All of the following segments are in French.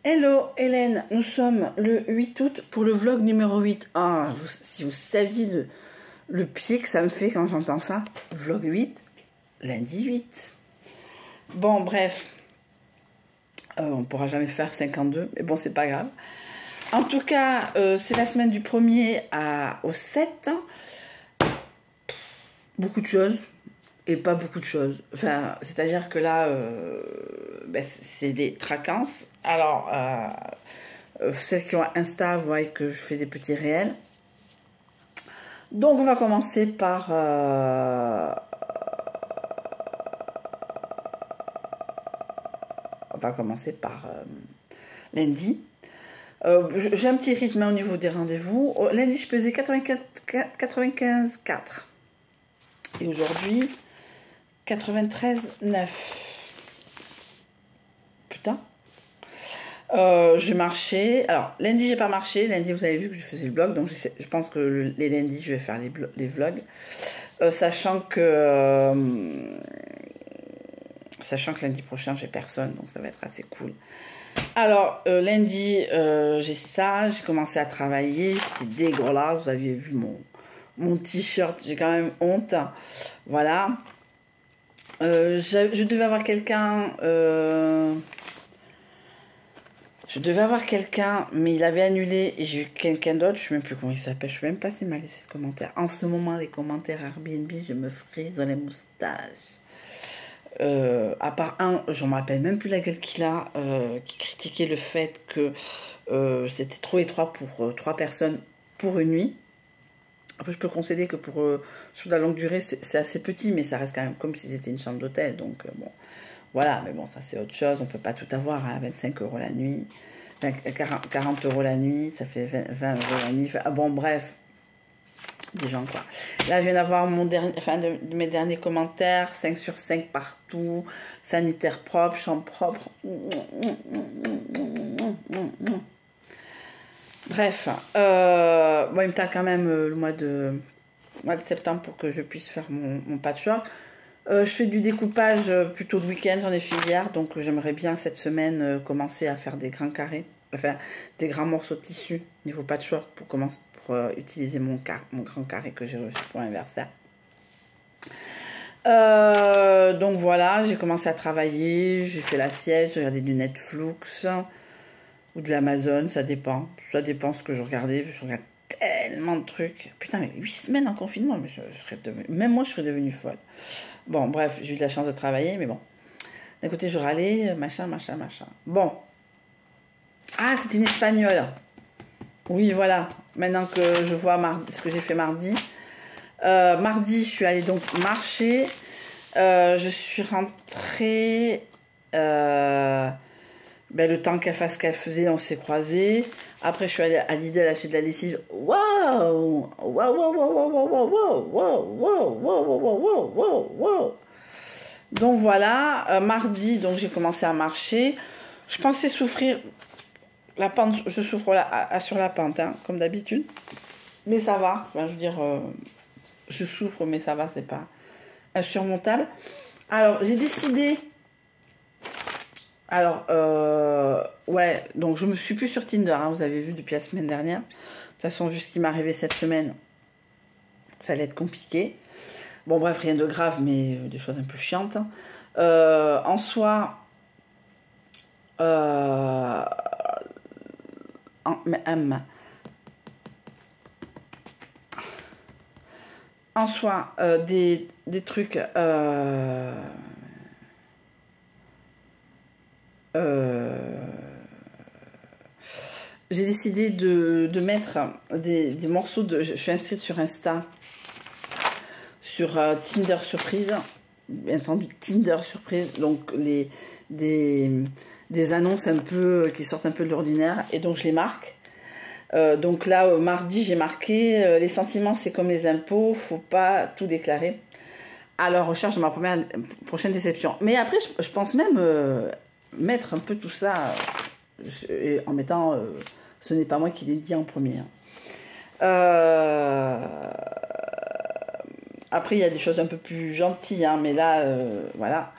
Hello Hélène, nous sommes le 8 août pour le vlog numéro 8. Ah, si vous saviez le pied que ça me fait quand j'entends ça. Vlog 8, lundi 8. Bon, bref. On ne pourra jamais faire 52, mais bon, c'est pas grave. En tout cas, c'est la semaine du 1er au 7. Beaucoup de choses et pas beaucoup de choses. Enfin, c'est-à-dire que là, c'est des traquances. Alors, celles qui ont Insta voient que je fais des petits réels. Donc, on va commencer par... lundi. J'ai un petit rythme au niveau des rendez-vous. Lundi, je pesais 95,4. Et aujourd'hui, 93,9. Putain. J'ai marché. Alors, lundi, j'ai pas marché. Lundi, vous avez vu que je faisais le vlog. Donc, je pense que les lundis, je vais faire les vlogs. Sachant que lundi prochain, j'ai personne. Donc, ça va être assez cool. Alors, lundi, j'ai ça. J'ai commencé à travailler. C'était dégueulasse. Vous aviez vu mon t-shirt. J'ai quand même honte. Voilà. Je devais avoir quelqu'un... mais il avait annulé et j'ai eu quelqu'un d'autre, je ne sais même plus comment il s'appelle, je ne sais même pas s'il m'a laissé de commentaires. En ce moment, les commentaires Airbnb, je me frise dans les moustaches. À part un, je ne me rappelle même plus laquelle qu'il a, qui critiquait le fait que c'était trop étroit pour 3 personnes pour une nuit. Après, je peux concéder que sur la longue durée, c'est assez petit, mais ça reste quand même comme si c'était une chambre d'hôtel. Donc, bon, voilà. Mais bon, ça, c'est autre chose. On ne peut pas tout avoir à 25 € la nuit. 40 € la nuit, ça fait 20 € la nuit. Enfin, bon, bref. Des gens, quoi. Là, je viens d'avoir de mes derniers commentaires. 5 sur 5 partout. Sanitaire propre, chambre propre. Bref, bon, il me tarde quand même le mois de septembre pour que je puisse faire mon patchwork. Je fais du découpage plutôt le week-end, j'en ai fait hier, donc j'aimerais bien cette semaine commencer à faire des grands carrés, enfin des grands morceaux de tissu niveau patchwork pour utiliser mon grand carré que j'ai reçu pour l'anniversaire. Donc voilà, j'ai commencé à travailler, j'ai fait la sieste, j'ai regardé du Netflix ou de l'Amazon, ça dépend ce que je regardais, je regarde tellement de trucs. Putain, mais 8 semaines en confinement, mais même moi je serais devenue folle. Bon, bref, j'ai eu de la chance de travailler, mais bon. D'un côté, je râlais, machin. Bon. Ah, c'était une espagnole. Oui, voilà. Maintenant que je vois ce que j'ai fait mardi. Mardi, je suis allée donc marcher. Je suis rentrée... le temps qu'elle fasse ce qu'elle faisait, on s'est croisés. Après, je suis allée à Lidl acheter de la lessive. Waouh! Donc voilà, mardi, donc j'ai commencé à marcher. Je pensais souffrir la pente, je souffre sur la pente, hein, comme d'habitude. Mais ça va, enfin, je veux dire, je souffre, mais ça va, c'est pas insurmontable. Alors, j'ai décidé... Alors, ouais, donc je me suis plus sur Tinder, hein, vous avez vu depuis la semaine dernière. De toute façon, vu ce qui m'est arrivé cette semaine, ça allait être compliqué. Bon, bref, rien de grave, mais des choses un peu chiantes. En soi, des trucs... j'ai décidé de mettre des morceaux de... Je suis inscrite sur Insta, sur Tinder Surprise, bien entendu Tinder Surprise, donc des annonces un peu qui sortent un peu de l'ordinaire, et donc je les marque. Donc là, mardi, j'ai marqué les sentiments, c'est comme les impôts, faut pas tout déclarer. À la recherche de ma prochaine déception. Mais après, je pense même mettre un peu tout ça en mettant ce n'est pas moi qui l'ai dit en premier. Après, il y a des choses un peu plus gentilles, hein, mais là, voilà.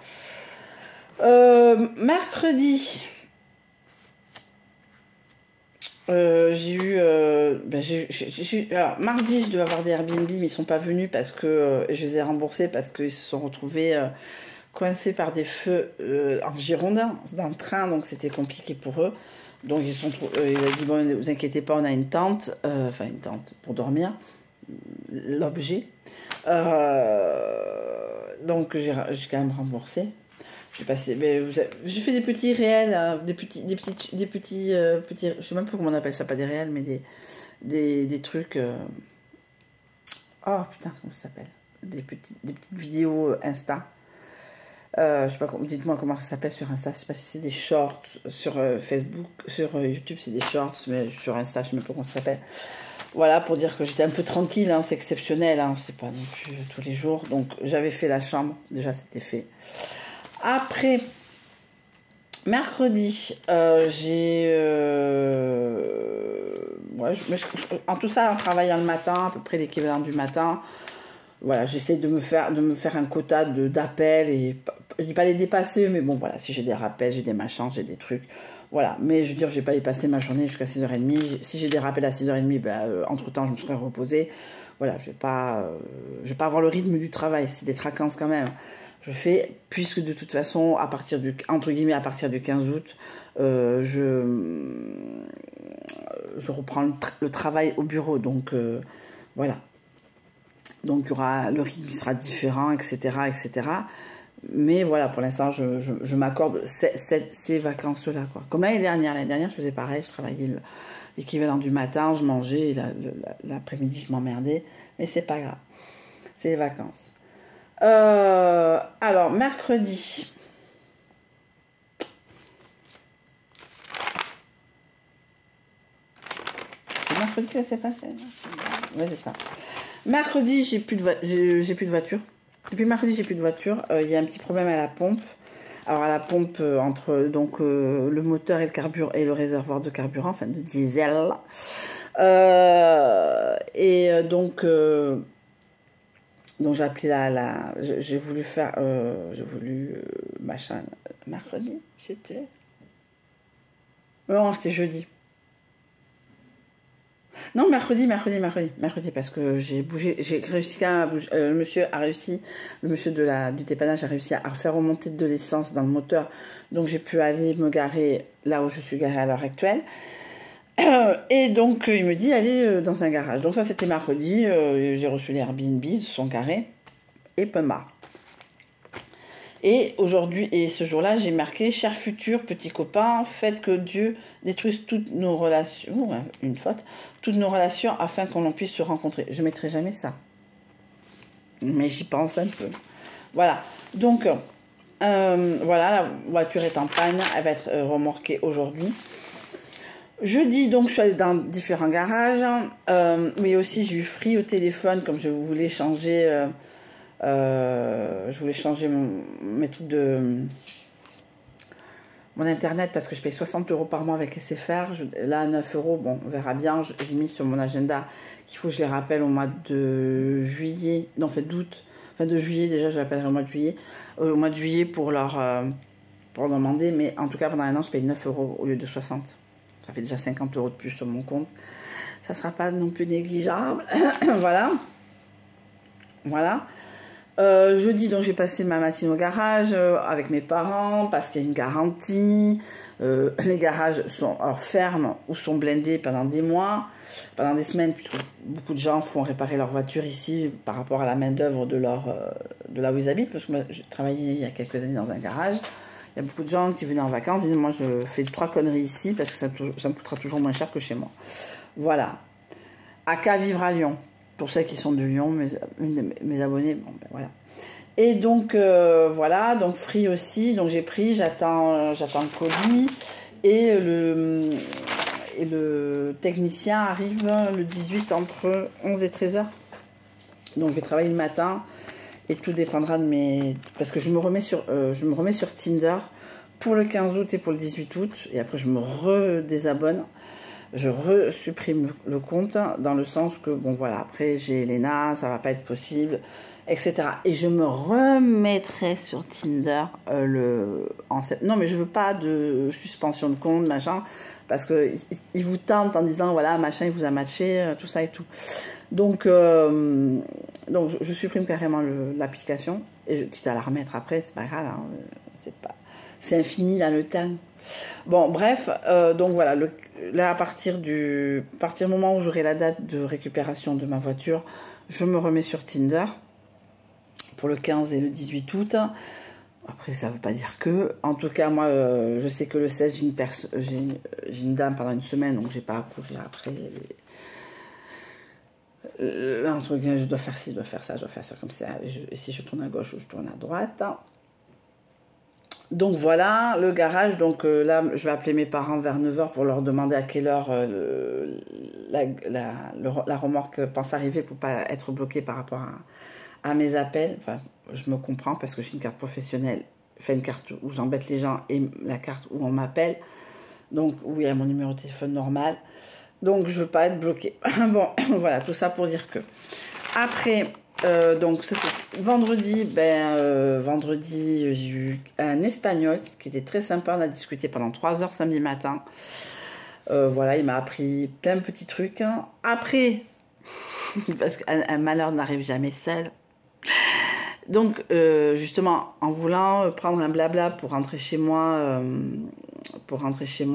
Mercredi, J'ai eu... alors, mardi, je devais avoir des Airbnb, mais ils sont pas venus parce que je les ai remboursés parce qu'ils se sont retrouvés coincés par des feux en Gironde dans le train, donc c'était compliqué pour eux. Donc il a dit, bon, ne vous inquiétez pas, on a une tente, enfin une tente pour dormir, l'objet. Donc j'ai quand même remboursé. J'ai passé, mais j'ai fait des petits réels, des petits, je sais même pas comment on appelle ça, pas des réels, mais des trucs. Oh putain, comment ça s'appelle? Des petites vidéos Insta. Je sais pas, dites-moi comment ça s'appelle sur Insta. Je sais pas si c'est des shorts sur Facebook, sur YouTube c'est des shorts, mais sur Insta je sais même pas comment ça s'appelle. Voilà, pour dire que j'étais un peu tranquille, hein, c'est exceptionnel, hein, c'est pas non plus tous les jours. Donc j'avais fait la chambre, déjà c'était fait. Après, mercredi, en tout ça, en travaillant le matin, à peu près l'équivalent du matin. Voilà, j'essaie de me faire un quota d'appels et je dis pas les dépasser, mais bon voilà, si j'ai des rappels, j'ai des machins, j'ai des trucs, voilà. Mais je veux dire, j'ai pas dépassé ma journée jusqu'à 6h30. Si j'ai des rappels à 6h30, entre temps je me serais reposée. Voilà, je vais pas avoir le rythme du travail, c'est des traquences quand même. Je fais, puisque de toute façon, entre guillemets, à partir du 15 août, je reprends le travail au bureau, donc voilà. Donc il y aura, le rythme sera différent, etc., etc. Mais voilà, pour l'instant, je m'accorde ces vacances-là, quoi. Comme l'année dernière, je faisais pareil, je travaillais l'équivalent du matin, je mangeais, et l'après-midi, je m'emmerdais. Mais c'est pas grave, c'est les vacances. Alors, mercredi. C'est mercredi que ça s'est passé? Oui, c'est ça. Mercredi, j'ai plus de voiture. Depuis mercredi, j'ai plus de voiture. Il y a un petit problème à la pompe. Alors, à la pompe, entre donc, le moteur et le carburant et le réservoir de carburant, enfin de diesel. Donc j'ai appelé j'ai voulu machin, mercredi, c'était... Non, c'était jeudi. Non, mercredi, parce que j'ai réussi quand même à bouger. Le monsieur du dépannage a réussi à faire remonter de l'essence dans le moteur. Donc j'ai pu aller me garer là où je suis garée à l'heure actuelle. Et donc il me dit allez dans un garage. Donc ça c'était mercredi, j'ai reçu les Airbnb, ils se sont garés et peu marre. Et aujourd'hui, et ce jour-là, j'ai marqué cher futur petit copain, faites que Dieu détruise toutes nos relations, une faute, toutes nos relations afin qu'on puisse se rencontrer. Je mettrai jamais ça, mais j'y pense un peu. Voilà. Donc voilà, la voiture est en panne, elle va être remorquée aujourd'hui. Jeudi, donc, je suis allée dans différents garages. Mais aussi, j'ai eu Free au téléphone, comme je voulais changer... mes trucs de... mon internet, parce que je paye 60 € par mois avec SFR. Là, 9 €, bon, on verra bien. J'ai mis sur mon agenda qu'il faut que je les rappelle au mois de juillet. Non, en fait, d'août. Enfin, de juillet, déjà, je l'appellerai au mois de juillet. Au mois de juillet pour demander. Mais en tout cas, pendant un an, je paye 9 € au lieu de 60. Ça fait déjà 50 € de plus sur mon compte. Ça ne sera pas non plus négligeable. Voilà. Voilà. Jeudi, donc j'ai passé ma matinée au garage avec mes parents parce qu'il y a une garantie. Les garages sont fermes ou sont blindés pendant des mois, pendant des semaines, puisque beaucoup de gens font réparer leur voiture ici par rapport à la main-d'œuvre de là où ils habitent. Parce que moi, je travaillais il y a quelques années dans un garage. Il y a beaucoup de gens qui venaient en vacances, disaient moi je fais 3 conneries ici parce que ça me coûtera toujours moins cher que chez moi. Voilà. Aka vivre à Lyon. Pour ceux qui sont de Lyon, mes abonnés, bon ben voilà. Et donc voilà, donc Free aussi, donc j'ai pris, j'attends le colis et le technicien arrive le 18 entre 11 et 13h. Donc je vais travailler le matin. Et tout dépendra de parce que je me remets sur Tinder pour le 15 août et pour le 18 août. Et après, je me redésabonne. Je resupprime le compte dans le sens que, bon, voilà, après, j'ai Elena, ça va pas être possible. etc. Et je me remettrai sur Tinder en septembre. Non, mais je veux pas de suspension de compte, machin, parce que il vous tente en disant, voilà, machin, il vous a matché, tout ça et tout. Donc je supprime carrément l'application, et quitte à la remettre après, c'est pas grave, hein, c'est infini là le temps. Bon, bref, donc voilà, là à partir du moment où j'aurai la date de récupération de ma voiture, je me remets sur Tinder pour le 15 et le 18 août. Après, ça ne veut pas dire que. En tout cas, moi, je sais que le 16, j'ai une dame pendant une semaine, donc j'ai pas à courir après. Un truc, je dois faire ci, je dois faire ça, comme ça. Si je tourne à gauche ou je tourne à droite. Donc voilà, le garage. Donc là, je vais appeler mes parents vers 9h pour leur demander à quelle heure la remorque pense arriver pour pas être bloquée par rapport à mes appels. Enfin, je me comprends parce que j'ai une carte professionnelle, enfin une carte où j'embête les gens et la carte où on m'appelle. Donc oui, il y a mon numéro de téléphone normal. Donc je veux pas être bloquée. Bon, voilà, tout ça pour dire que. Après, donc ça, vendredi, vendredi, j'ai eu un espagnol qui était très sympa. On a discuté pendant 3 heures samedi matin. Voilà, il m'a appris plein de petits trucs. Après, parce qu'un malheur n'arrive jamais seul. Donc, justement, en voulant prendre un blabla pour rentrer chez moi, pour rentrer chez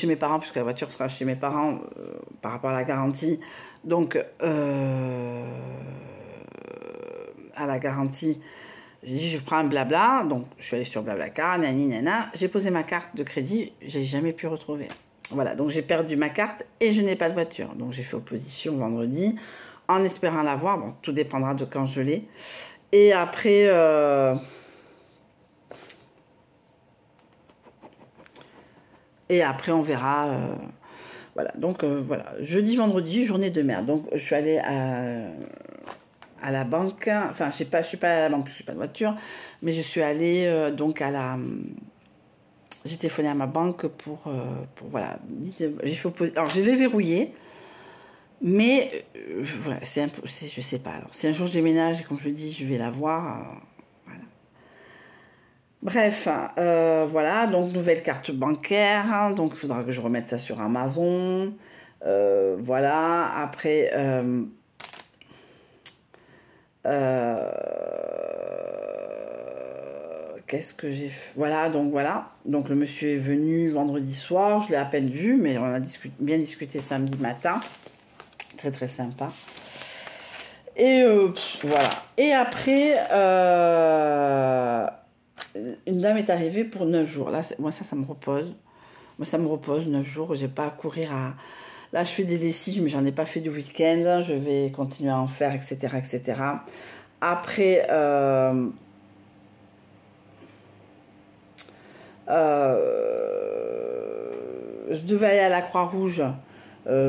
mes parents, puisque la voiture sera chez mes parents par rapport à la garantie. Donc, à la garantie, j'ai dit je prends un blabla. Donc, je suis allée sur Blablacar, nana. J'ai posé ma carte de crédit, j'ai jamais pu retrouver. Voilà, donc j'ai perdu ma carte et je n'ai pas de voiture. Donc, j'ai fait opposition vendredi en espérant l'avoir. Bon, tout dépendra de quand je l'ai. Et après... on verra. Voilà, donc voilà. Jeudi, vendredi, journée de merde. Donc, je suis allée à la banque. Enfin, je suis pas à la banque parce que je n'ai pas de voiture. Mais je suis allée donc à la... J'ai téléphoné à ma banque pour voilà. J'ai fait opposition. Alors, je l'ai verrouillé. Mais voilà, je sais pas. Alors, si un jour je déménage et comme je dis, je vais la voir. Voilà. Bref, voilà, donc nouvelle carte bancaire. Donc il faudra que je remette ça sur Amazon. Voilà, après. Qu'est-ce que j'ai fait? Voilà, donc voilà. Donc le monsieur est venu vendredi soir. Je l'ai à peine vu, mais on a bien discuté samedi matin. Très très sympa. Et voilà. Et après, une dame est arrivée pour 9 jours. Là, moi, ça me repose. Moi, ça me repose 9 jours. J'ai pas à courir à... Là, je fais des lessives, mais j'en ai pas fait du week-end. Je vais continuer à en faire, etc., etc. Après, je devais aller à la Croix-Rouge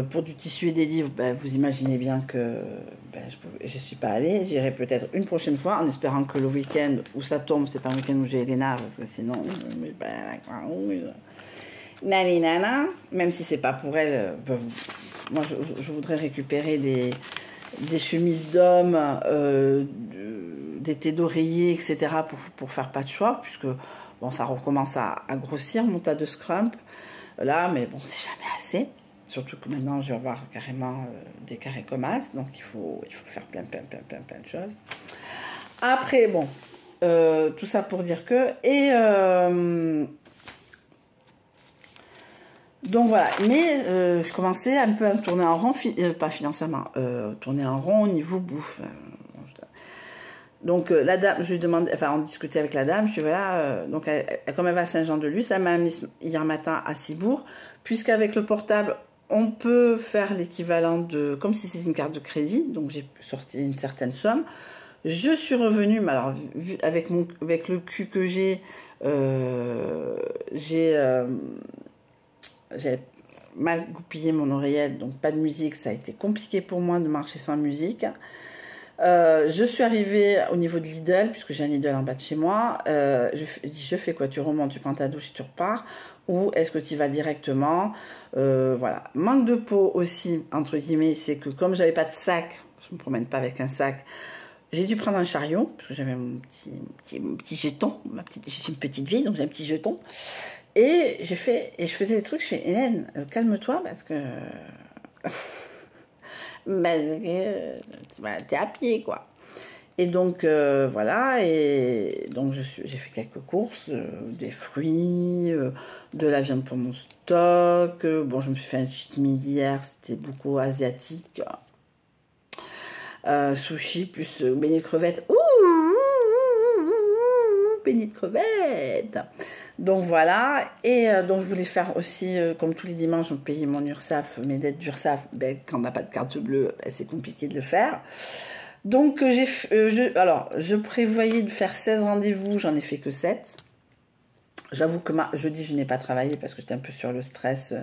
pour du tissu et des livres. Ben, vous imaginez bien que je suis pas allée. J'irai peut-être une prochaine fois en espérant que le week-end où ça tombe, c'est pas un week-end où j'ai Elena, parce que sinon, la Croix-Rouge, nana, même si c'est pas pour elle. Moi, je voudrais récupérer des chemises d'homme, des thés d'oreiller, etc. pour faire patchwork, puisque bon, ça recommence à grossir mon tas de scrump là, mais bon, c'est jamais assez. Surtout que maintenant, je vais avoir carrément des carrés comme as, donc il faut faire plein de choses. Après, bon, tout ça pour dire que... Et... donc voilà, mais je commençais un peu à me tourner en rond, pas financièrement, tourner en rond au niveau bouffe. Donc la dame, je lui demande, enfin on discutait avec la dame, je lui dis voilà, donc comme elle va à Saint-Jean-de-Luz, elle m'a mis hier matin à Cibourg, puisqu'avec le portable, on peut faire l'équivalent de, comme si c'était une carte de crédit, donc j'ai sorti une certaine somme. Je suis revenue, mais alors avec le cul que j'ai mal goupillé mon oreillette, donc pas de musique, ça a été compliqué pour moi de marcher sans musique. Je suis arrivée au niveau de Lidl, puisque j'ai un Lidl en bas de chez moi. Je fais quoi? Tu remontes, tu prends ta douche et tu repars? Ou est-ce que tu y vas directement? Voilà. Manque de peau aussi, entre guillemets, c'est que comme j'avais pas de sac, je me promène pas avec un sac. J'ai dû prendre un chariot, parce que j'avais mon petit jeton, j'ai une petite vie, donc j'ai un petit jeton. Et je faisais des trucs, je fais, Hélène, calme-toi, parce que t'es à pied, quoi. Et donc, voilà, et donc j'ai fait quelques courses, des fruits, de la viande pour mon stock. Bon, je me suis fait un cheat meal hier, c'était beaucoup asiatique. Sushi plus beignets de crevettes. Ouh, beignets de crevettes. Donc voilà, et donc je voulais faire aussi, comme tous les dimanches, me payer mon URSSAF, mes dettes d'URSSAF. Ben, quand on n'a pas de carte bleue, ben, c'est compliqué de le faire. Donc, je prévoyais de faire 16 rendez-vous, j'en ai fait que 7. J'avoue que jeudi, je n'ai pas travaillé parce que j'étais un peu sur le stress.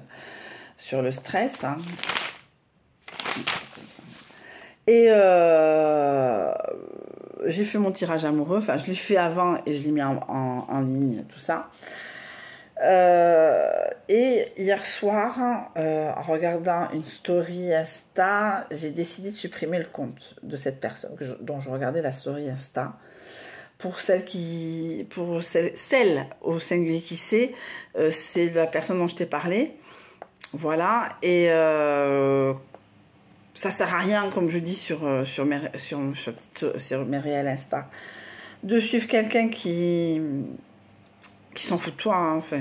Hein. Et j'ai fait mon tirage amoureux, enfin, je l'ai fait avant et je l'ai mis en ligne, tout ça. Et hier soir, en regardant une story Insta, j'ai décidé de supprimer le compte de cette personne dont je regardais la story Insta. Pour celle au singulier qui sait, c'est la personne dont je t'ai parlé. Voilà. Et ça sert à rien, comme je dis sur mes réels Insta, de suivre quelqu'un qui s'en fout de toi. Hein, enfin.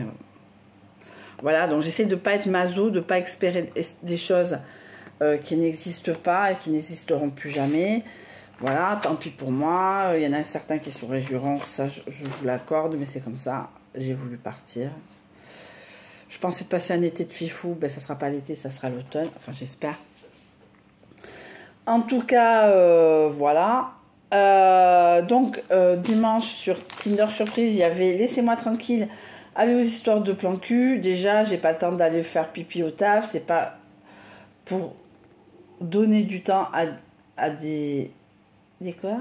Voilà, donc j'essaie de ne pas être maso, de ne pas espérer des choses qui n'existent pas et qui n'existeront plus jamais. Voilà, tant pis pour moi. Il y en a certains qui sont réjurants, ça je vous l'accorde, mais c'est comme ça. J'ai voulu partir. Je pensais passer un été de fifou, ben ça sera pas l'été, ça sera l'automne. Enfin, j'espère. En tout cas, voilà. Donc, dimanche, sur Tinder Surprise, il y avait Laissez-moi tranquille. Allez aux histoires de plan cul. Déjà, j'ai pas le temps d'aller faire pipi au taf. C'est pas pour donner du temps à des... Des quoi?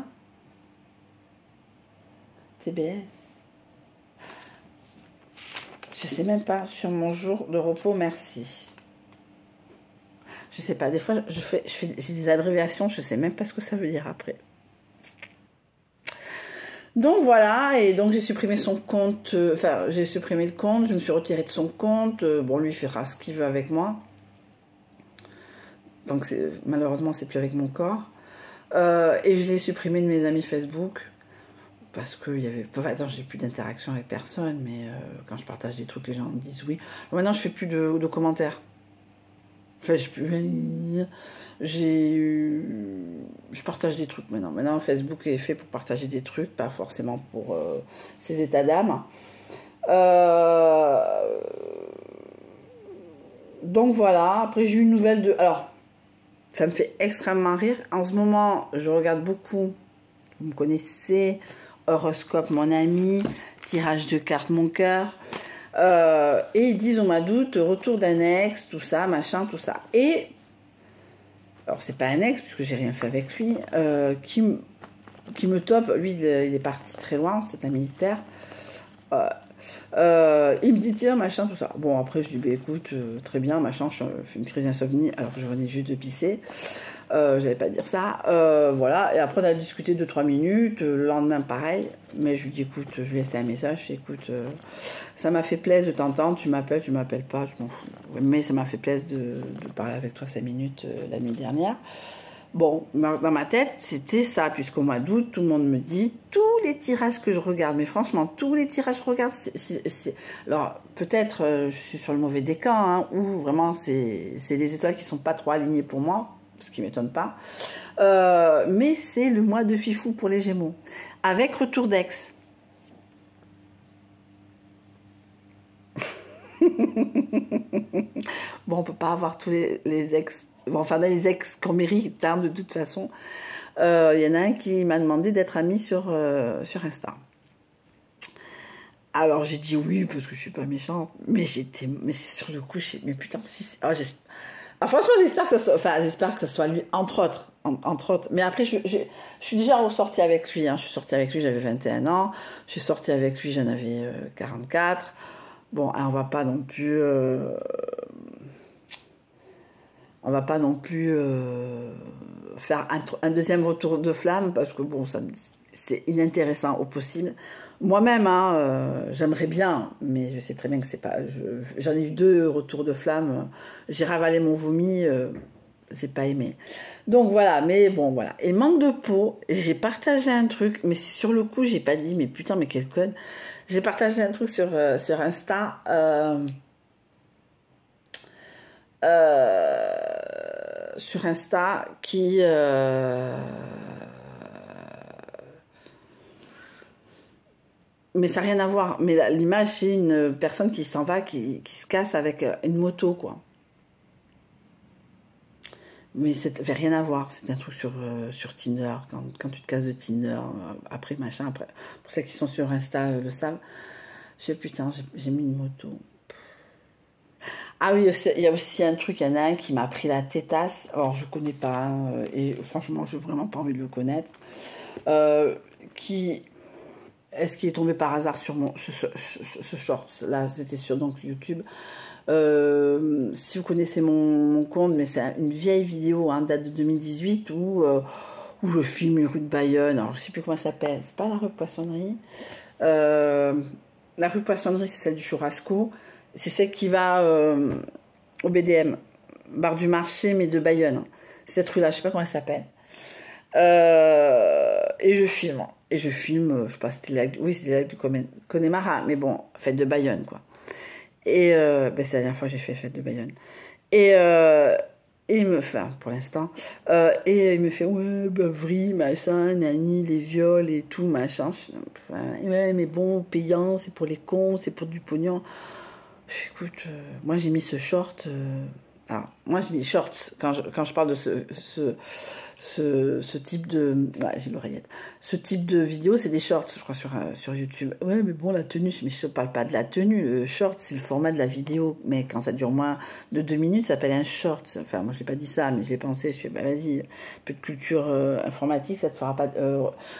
TBS. Je sais même pas. Sur mon jour de repos, merci. Je sais pas. Des fois, j'ai des abréviations. Je sais même pas ce que ça veut dire après. Donc voilà, et donc j'ai supprimé son compte, j'ai supprimé le compte, je me suis retirée de son compte, bon lui il fera ce qu'il veut avec moi, donc malheureusement c'est plus avec mon corps, et je l'ai supprimé de mes amis Facebook, parce que j'ai plus d'interaction avec personne, mais quand je partage des trucs les gens me disent oui. Maintenant je fais plus de commentaires. Enfin, je partage des trucs maintenant. Maintenant, Facebook est fait pour partager des trucs, pas forcément pour ses états d'âme. Donc voilà. Après, j'ai eu une nouvelle de... Alors, ça me fait extrêmement rire. En ce moment, je regarde beaucoup, vous me connaissez, Horoscope, mon ami, tirage de cartes, mon cœur. Et ils disent au mois d'août, retour d'un ex, tout ça, machin, tout ça. Et, alors c'est pas un ex, puisque j'ai rien fait avec lui, qui me tope. Lui, il est parti très loin, c'est un militaire. Il me dit, tiens, machin, tout ça. Bon, après, je dis, bah, écoute, très bien, machin, je fais une crise d'insomnie, alors que je venais juste de pisser. J'allais pas dire ça. Voilà, et après, on a discuté 2-3 minutes. Le lendemain, pareil. Mais je lui dis, écoute, je lui ai laissé un message. Écoute, ça m'a fait plaisir de t'entendre. Tu m'appelles pas, je m'en fous. Mais ça m'a fait plaisir de parler avec toi 5 minutes la nuit dernière. Bon, dans ma tête, c'était ça, puisqu'au mois d'août, tout le monde me dit, tous les tirages que je regarde, mais franchement, tous les tirages que je regarde, alors, peut-être, je suis sur le mauvais décan, hein, ou vraiment, c'est des étoiles qui sont pas trop alignées pour moi, ce qui m'étonne pas, mais c'est le mois de fifou pour les Gémeaux, avec retour d'ex. Bon, on peut pas avoir tous les ex... Bon, enfin, dans les ex qu'on mérite, hein, de toute façon. Il y en a un qui m'a demandé d'être ami sur Insta. Alors, j'ai dit oui, parce que je suis pas méchante. Mais sur le coup, mais putain, si... franchement, j'espère que ça soit lui, entre autres. Mais après, je suis déjà ressortie avec lui. Hein. Je suis sortie avec lui, j'avais 21 ans. Je suis sortie avec lui, j'en avais 44. Bon, on va pas non plus... on va pas non plus faire un deuxième retour de flamme parce que bon, c'est inintéressant au possible. Moi-même, hein, j'aimerais bien, mais je sais très bien que c'est pas. J'en ai eu 2 retours de flamme. J'ai ravalé mon vomi, j'ai pas aimé. Donc voilà, mais bon, voilà. Et manque de peau, j'ai partagé un truc, mais sur le coup, j'ai pas dit, mais putain, mais quel con. J'ai partagé un truc sur Insta. Sur Insta qui mais ça n'a rien à voir, mais l'image c'est une personne qui s'en va, qui se casse avec une moto quoi, mais ça n'avait rien à voir, c'est un truc sur Tinder, quand tu te casses de Tinder, après machin, après, pour celles qui sont sur Insta le savent, je sais putain, j'ai mis une moto. Ah oui, il y a aussi un truc, il y en a un qui m'a pris la tétasse. Alors, je connais pas, hein, et franchement, je n'ai vraiment pas envie de le connaître. Est-ce qu'il est tombé par hasard sur ce short? Là, c'était sur donc, YouTube. Si vous connaissez mon compte, mais c'est une vieille vidéo, hein, date de 2018, où je filme une rue de Bayonne. Alors, je ne sais plus comment ça s'appelle. C'est pas la rue Poissonnerie. La rue Poissonnerie, c'est celle du Churrasco. C'est celle qui va au BDM, bar du marché, mais de Bayonne. Cette rue-là, je sais pas comment elle s'appelle. Et je filme. Je sais pas, c'était c'était la du Connemara, mais bon, fête de Bayonne, quoi. Et ben, c'est la dernière fois que j'ai fait fête de Bayonne. Et il me fait, pour l'instant, et il me fait, ouais, bah, vrille, machin, nani, les viols et tout, machin. Ouais, mais bon, payant, c'est pour les cons, c'est pour du pognon. Écoute, moi j'ai mis ce short. Alors, moi j'ai mis shorts quand je parle de ce type de. Ouais, j'ai l'oreillette. Ce type de vidéo, c'est des shorts, je crois, sur YouTube. Ouais, mais bon, la tenue, mais je ne parle pas de la tenue. Le short, c'est le format de la vidéo. Mais quand ça dure moins de 2 minutes, ça s'appelle un short. Enfin, moi je n'ai pas dit ça, mais j'ai pensé. Je fais, bah vas-y, un peu de culture informatique, ça te fera pas.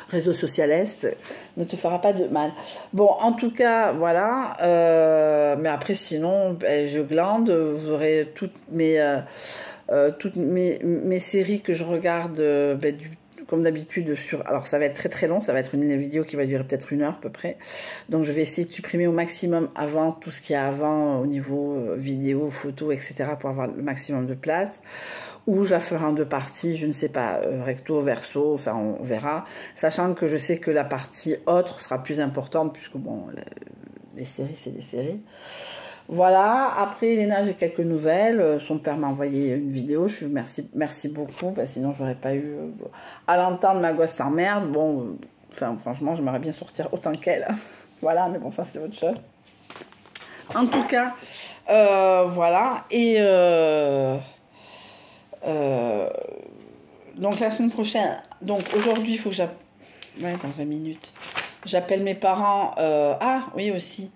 Réseau socialiste, ne te fera pas de mal. Bon, en tout cas, voilà. Mais après, sinon, ben, je glande. Vous aurez toutes mes séries que je regarde ben, comme d'habitude sur. Alors ça va être très très long, ça va être une vidéo qui va durer peut-être 1 heure à peu près. Donc je vais essayer de supprimer au maximum avant tout ce qu'il y a avant au niveau vidéo, photo, etc. pour avoir le maximum de place. Ou je la ferai en 2 parties, je ne sais pas, recto, verso, enfin on verra. Sachant que je sais que la partie autre sera plus importante puisque bon, les séries c'est des séries. Voilà, après Elena, j'ai quelques nouvelles. Son père m'a envoyé une vidéo. Je lui merci beaucoup, parce que sinon j'aurais pas eu. À l'entendre, ma gosse s'emmerde. Bon, enfin, franchement, j'aimerais bien sortir autant qu'elle. Voilà, mais bon, ça c'est autre chose. En tout cas, voilà. Et donc la semaine prochaine. Donc aujourd'hui, il faut que j'appelle. Ouais, dans 20 minutes. J'appelle mes parents. Ah, oui, aussi.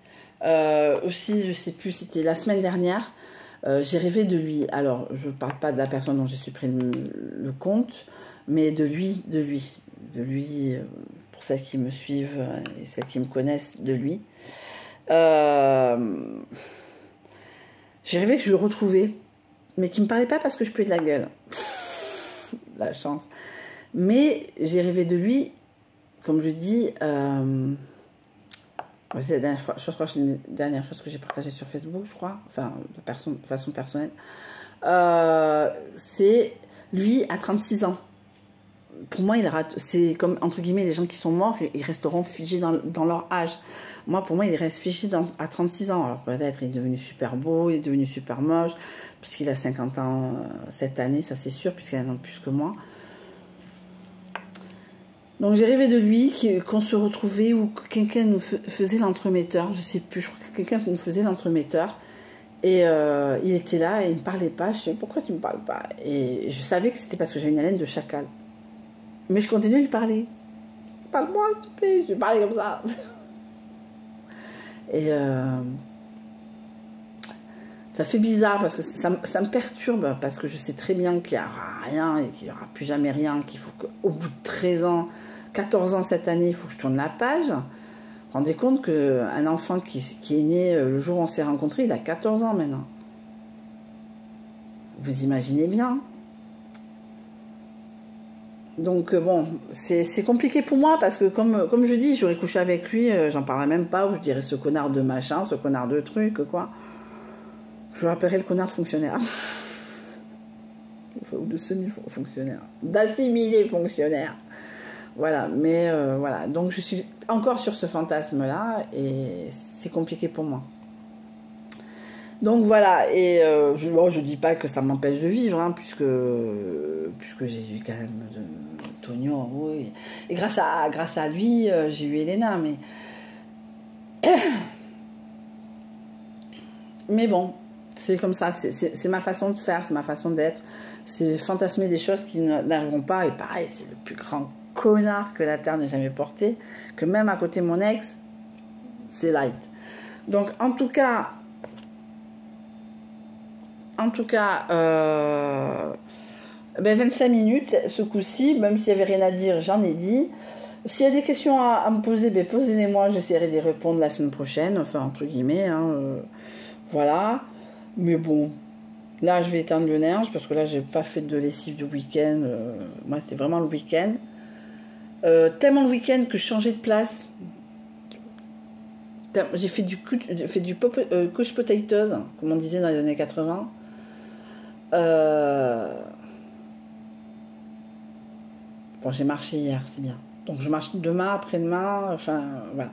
Aussi, je sais plus, c'était la semaine dernière, j'ai rêvé de lui. Alors, je parle pas de la personne dont j'ai supprimé le compte, mais de lui, pour celles qui me suivent et celles qui me connaissent, de lui. J'ai rêvé que je le retrouvais, mais qui me parlait pas parce que je puais de la gueule. La chance. Mais j'ai rêvé de lui, comme je dis. C'est la dernière fois, je crois que c'est la dernière chose que j'ai partagée sur Facebook, je crois, enfin, de façon personnelle. C'est lui à 36 ans. Pour moi, c'est comme, entre guillemets, les gens qui sont morts, ils resteront figés dans leur âge. Moi, pour moi, il reste figé à 36 ans. Alors peut-être il est devenu super beau, il est devenu super moche, puisqu'il a 50 ans cette année, ça c'est sûr, puisqu'il a un an de plus que moi. Donc j'ai rêvé de lui, qu'on se retrouvait ou que quelqu'un nous faisait l'entremetteur, je sais plus, je crois que quelqu'un nous faisait l'entremetteur. Et il était là et il ne me parlait pas. Je me disais, pourquoi tu ne me parles pas? Et je savais que c'était parce que j'avais une haleine de chacal. Mais je continuais à lui parler. Parle-moi, s'il te plaît, je lui parlais comme ça. Et ça fait bizarre parce que ça me perturbe, parce que je sais très bien qu'il n'y aura rien et qu'il n'y aura plus jamais rien, qu'il faut qu'au bout de 13 ans, 14 ans cette année, il faut que je tourne la page. Vous vous rendez compte qu'un enfant qui est né le jour où on s'est rencontrés, il a 14 ans maintenant. Vous imaginez bien. Donc bon, c'est compliqué pour moi parce que comme je dis, j'aurais couché avec lui, j'en parlerai même pas, ou je dirais ce connard de machin, ce connard de truc, quoi. Je rappellerai le connard de fonctionnaire. Ou de semi-fonctionnaire. D'assimilé fonctionnaire. Voilà, mais voilà. Donc je suis encore sur ce fantasme-là et c'est compliqué pour moi. Donc voilà, et je dis pas que ça m'empêche de vivre, hein, puisque j'ai eu quand même Tonio, oui. Et grâce à lui, j'ai eu Elena, mais bon, c'est comme ça, c'est ma façon de faire, c'est ma façon d'être, c'est fantasmer des choses qui n'arriveront pas, et pareil, c'est le plus grand connard que la Terre n'ait jamais porté, que même à côté de mon ex, c'est light. Donc en tout cas, ben 25 minutes, ce coup-ci, même s'il n'y avait rien à dire, j'en ai dit. S'il y a des questions à me poser, ben posez-les-moi, j'essaierai de les répondre la semaine prochaine, enfin entre guillemets, hein, voilà. Mais bon, là je vais éteindre le linge, parce que là j'ai pas fait de lessive de week-end, moi c'était vraiment le week-end. Tellement le week-end que je changeais de place. J'ai fait du couch potatoes, comme on disait dans les années 80. Bon, j'ai marché hier, c'est bien. Donc je marche demain, après-demain, enfin voilà.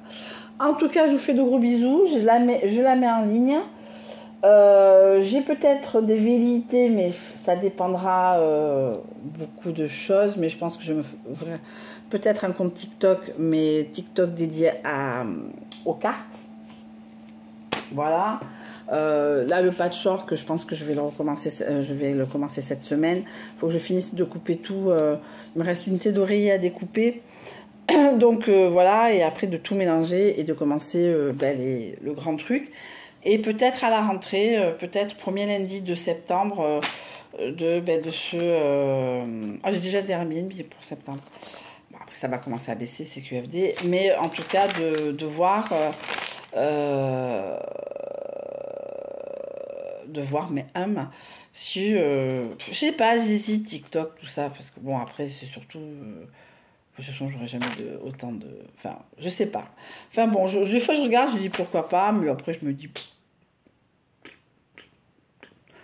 En tout cas, je vous fais de gros bisous. Je la mets en ligne. J'ai peut-être des velléités, mais ça dépendra beaucoup de choses. Mais je pense que je me ferai peut-être un compte TikTok, mais TikTok dédié aux cartes. Voilà. Là, le patchwork, je pense que je vais le commencer cette semaine. Il faut que je finisse de couper tout. Il me reste une tête d'oreiller à découper. Donc voilà, et après de tout mélanger et de commencer le grand truc. Et peut-être à la rentrée, peut-être premier lundi de septembre, j'ai déjà des Airbnb pour septembre. Bon, après, ça va commencer à baisser, c'est QFD. Mais en tout cas, de voir... mes âmes si je sais pas, j'hésite TikTok, tout ça, parce que bon, après c'est surtout de toute façon j'aurais jamais autant de, enfin je sais pas, enfin bon, des fois je regarde, je dis pourquoi pas, mais après je me dis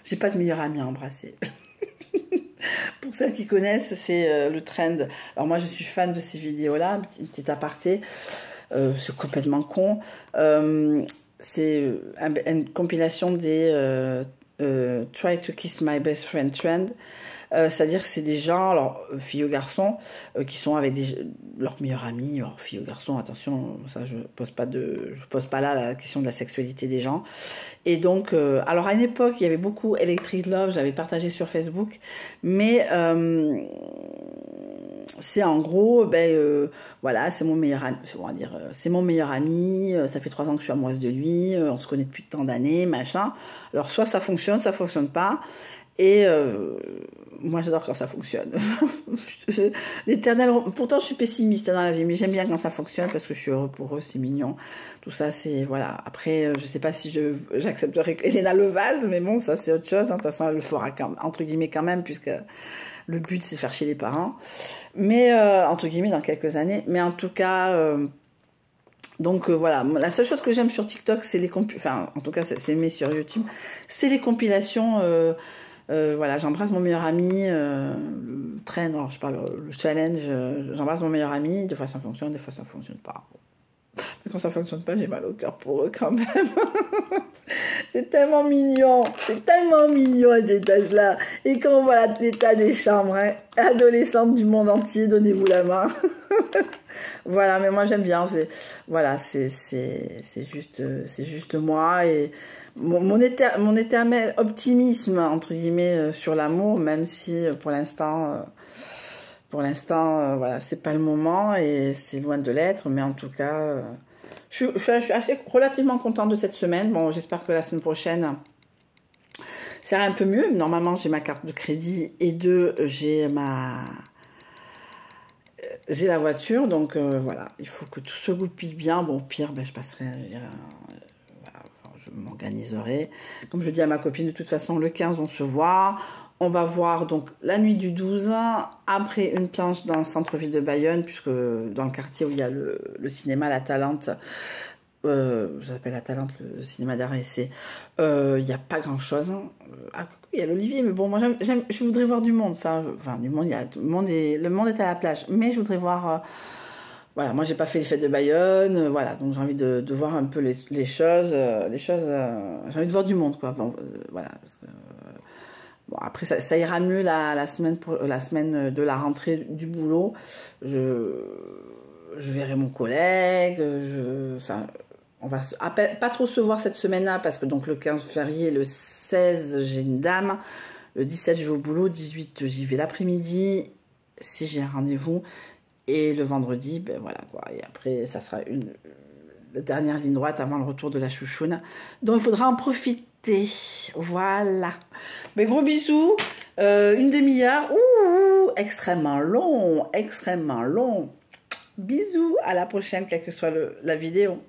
j'ai pas de meilleure amie à embrasser. Pour celles qui connaissent, c'est le trend. Alors moi je suis fan de ces vidéos là, petit aparté, c'est complètement con. C'est une compilation des Try to Kiss My Best Friend Trend. C'est-à-dire que c'est des gens, alors filles ou garçons, qui sont avec leurs meilleurs amis, alors filles ou garçons, attention, ça je pose pas là la question de la sexualité des gens. Et donc, alors à une époque, il y avait beaucoup Electric Love, j'avais partagé sur Facebook, mais c'est en gros, voilà, c'est mon meilleur ami, on va dire, c'est mon meilleur ami, ça fait 3 ans que je suis amoureuse de lui, on se connaît depuis tant d'années, machin. Alors soit ça fonctionne pas. Et moi, j'adore quand ça fonctionne. Pourtant, je suis pessimiste dans la vie, mais j'aime bien quand ça fonctionne parce que je suis heureux pour eux, c'est mignon. Tout ça, c'est... Voilà. Après, je sais pas si j'accepterai Elena Levaz, mais bon, ça, c'est autre chose. De toute façon, elle le fera, entre guillemets, quand même, puisque le but, c'est de faire chier les parents. Mais, entre guillemets, dans quelques années. Mais en tout cas... Donc voilà, la seule chose que j'aime sur TikTok, c'est les compilations, enfin en tout cas c'est aimé sur YouTube, c'est les compilations, voilà, j'embrasse mon meilleur ami, le trend, alors je parle, le challenge, j'embrasse mon meilleur ami, des fois ça fonctionne, des fois ça fonctionne pas. Mais quand ça fonctionne pas, j'ai mal au cœur pour eux quand même. C'est tellement mignon à cet âge-là. Et quand on voit l'état des chambres, hein, adolescentes du monde entier, donnez-vous la main. Voilà, mais moi j'aime bien. C'est juste moi et mon éternel optimisme entre guillemets sur l'amour, même si pour l'instant, voilà, c'est pas le moment et c'est loin de l'être, mais en tout cas. Je suis assez relativement contente de cette semaine. Bon, j'espère que la semaine prochaine, ça ira un peu mieux. Normalement, j'ai ma carte de crédit et j'ai la voiture. Donc, voilà, il faut que tout se goupille bien. Bon, au pire, je passerai... voilà, enfin, m'organiserai. Comme je dis à ma copine, de toute façon, le 15, on se voit. On va voir donc la nuit du 12, après une planche dans le centre-ville de Bayonne, puisque dans le quartier où il y a le cinéma La Talente, j'appelle La Talente, le cinéma d'art et essai, il n'y a pas grand-chose. Il y a l'Olivier, mais bon, moi, je voudrais voir du monde. Enfin, du monde, le monde est à la plage, mais je voudrais voir... voilà, moi, j'ai pas fait les fêtes de Bayonne, voilà, donc j'ai envie de voir un peu les choses, j'ai envie de voir du monde, quoi. Bon, voilà, parce que... Bon, après, ça ira mieux la semaine de la rentrée du boulot. Je verrai mon collègue. Enfin, on va pas trop se voir cette semaine-là parce que donc le 15 férié, le 16, j'ai une dame. Le 17, je vais au boulot. Le 18, j'y vais l'après-midi si j'ai un rendez-vous. Et le vendredi, ben voilà quoi. Et après, ça sera la dernière ligne droite avant le retour de la chouchoune. Donc, il faudra en profiter. Voilà. Mais gros bisous. Une demi-heure. Ouh, extrêmement long. Extrêmement long. Bisous. À la prochaine, quelle que soit la vidéo.